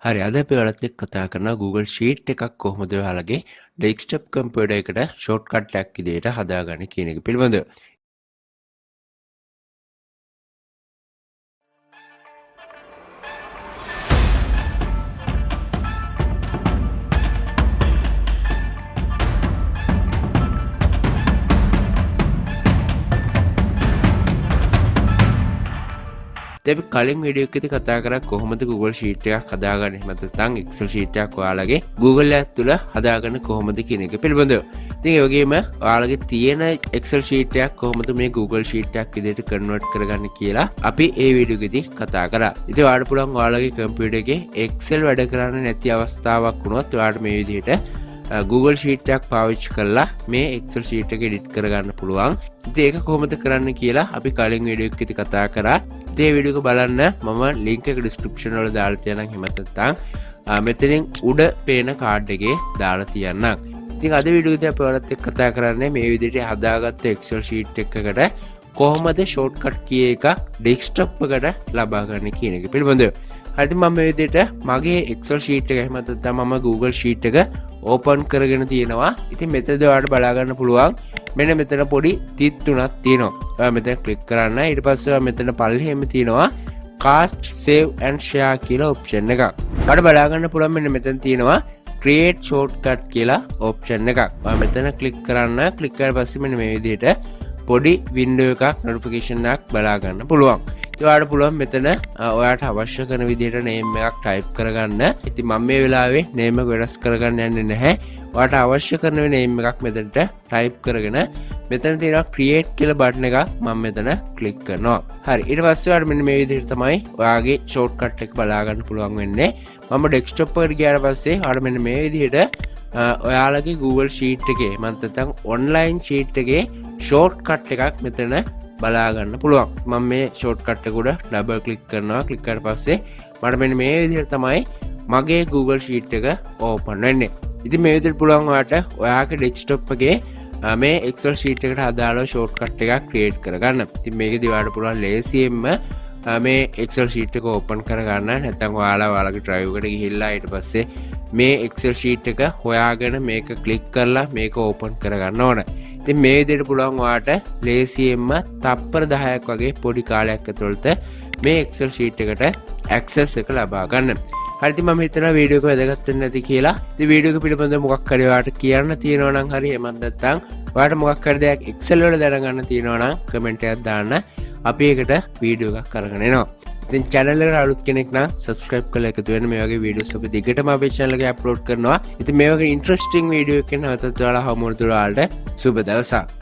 හරි අද අපි ඔයාලත් එක්ක කතා කරනවා Google Sheet එකක් කොහොමද ඔයාලගේ desktop computer එකට shortcut එකක් විදිහට හදාගන්නේ කියන එක පිළිබඳව. අපි කලින් වීඩියෝ එකකදී කතා කරා කොහොමද Google Sheet එකක් හදාගන්නේ එහෙම නැත්නම් Excel sheet එකක් ඔයාලගේ Google එක තුළ හදාගන්න කොහොමද කියන එක පිළිබඳව. ඉතින් ඒ වගේම ඔයාලගේ තියෙන Excel sheet එකක් කොහොමද මේ Google Sheet එකක් විදිහට convert කරගන්නේ කියලා අපි ඒ වීඩියෝ එකේදී කතා කරා. ඉතින් ඔයාලට පුළුවන් ඔයාලගේ computer එකේ Excel වැඩ කරන්නේ නැති අවස්ථාවක් වුණොත් ඔයාලට මේ විදිහට Google Sheet එකක් පාවිච්චි කරලා මේ Excel sheet එක edit කරගන්න පුළුවන්. ඉතින් ඒක කොහොමද කරන්න කියලා අපි කලින් වීඩියෝ එකකදී කතා කරා. ඒ වීඩියෝ එක බලන්න මම link එක description වල දාලා තියනම් එහෙම නැත්නම් මෙතනින් උඩ පේන card එකේ දාලා තියන්නම්. ඉතින් අද වීඩියෝ එකේදී අපි ඔයාලත් එක්ක කතා කරන්නේ මේ විදිහට හදාගත්ත Excel sheet එකකට කොහොමද shortcut key එකක් desktop එකට ලබා ගන්න කියන එක පිළිබඳව. හරිද මම මේ විදිහට මගේ Excel sheet එක එහෙම නැත්නම් මම Google Sheet එක open කරගෙන තියෙනවා. ඉතින් මෙතනදී ඔයාලට බලා ගන්න පුළුවන් මෙන්න මෙතන පොඩි තිත් තුනක් තියෙනවා. ඔයා මෙතන ක්ලික් කරන්න. ඊට පස්සේ ඔයා මෙතන පල්ලෙහෙම තියෙනවා cast save and share කියලා option එකක්. ඔයාලට බලා ගන්න පුළුවන් මෙන්න මෙතන තියෙනවා create shortcut කියලා option එකක්. ඔයා මෙතන ක්ලික් කරන්න. ක්ලික් කරලා පස්සේ මෙන්න මේ විදිහට පොඩි window එකක් notification එකක් බලා ගන්න පුළුවන්. ඔයාලට පුළුවන් මෙතන ඔයාලට අවශ්‍ය කරන විදිහට name එකක් type කරගන්න. ඉතින් මම මේ වෙලාවේ name එක වෙනස් කරගන්න යන්නේ නැහැ. ඔයාලට අවශ්‍ය කරන name එකක් මෙතනට type කරගෙන මෙතන තියෙනවා create කියලා button එකක් මම මෙතන click කරනවා. හරි ඊට පස්සේ ඔයාලට මෙන්න මේ විදිහට තමයි ඔයාගේ shortcut එක බලා ගන්න පුළුවන් වෙන්නේ. මම desktop එකට ගියාට පස්සේ ඔයාලට මෙන්න මේ විදිහට ඔයාලගේ Google Sheet එකේ මම නැත්නම් online sheet එකේ shortcut එකක් මෙතන බලා ගන්න පුළුවන්. මම මේ shortcut එක උඩ double click කරනවා. click කරලා පස්සේ මට මෙන්න මේ විදිහට තමයි මගේ Google Sheet එක open වෙන්නේ. ඉතින් මේ විදිහට පුළුවන් ඔයාලට ඔයාගේ desktop එකේ මේ Excel sheet එකට අදාළව shortcut එකක් create කරගන්න. ඉතින් මේකදී ඔයාලට පුළුවන් ලේසියෙන්ම මේ Excel sheet එක open කරගන්න. නැත්නම් ඔයාලගේ drive එකට ගිහිල්ලා ඊට පස්සේ මේ Excel sheet එක හොයාගෙන මේක click කරලා මේක open කරගන්න ඕන. ඉතින් මේ විදිහට පුළුවන් ඔයාලට ලේසියෙන්ම තප්පර 10ක් වගේ පොඩි කාලයක් ඇතුළත මේ Excel sheet එකට access එක ලබා ගන්න. හරි ඉතින් මම හිතනවා වීඩියෝ එක වැදගත් වෙන්නේ නැති කියලා. ඉතින් වීඩියෝ එක පිළිබඳව මොකක් හරි ඔයාලට කියන්න තියෙනවා නම් හරි එහෙම නැත්නම් ඔයාලට මොකක් හරි දෙයක් Excel වල දැනගන්න තියෙනවා නම් කමෙන්ට් එකක් දාන්න. අපි ඒකට වීඩියෝ එකක් අරගෙන එනවා. ඉතින් channel එකට අලුත් කෙනෙක් නම් subscribe කරලා එකතු වෙන්න. මේ වගේ වීඩියෝස් අපි දිගටම අපේ channel එකේ අප්ලෝඩ් කරනවා. ඉතින් මේ වගේ interesting වීඩියෝ එකකින් නැවතත් ඔයාලා හමු වෙන තුරු ඔයාලට සුබ දවසක්.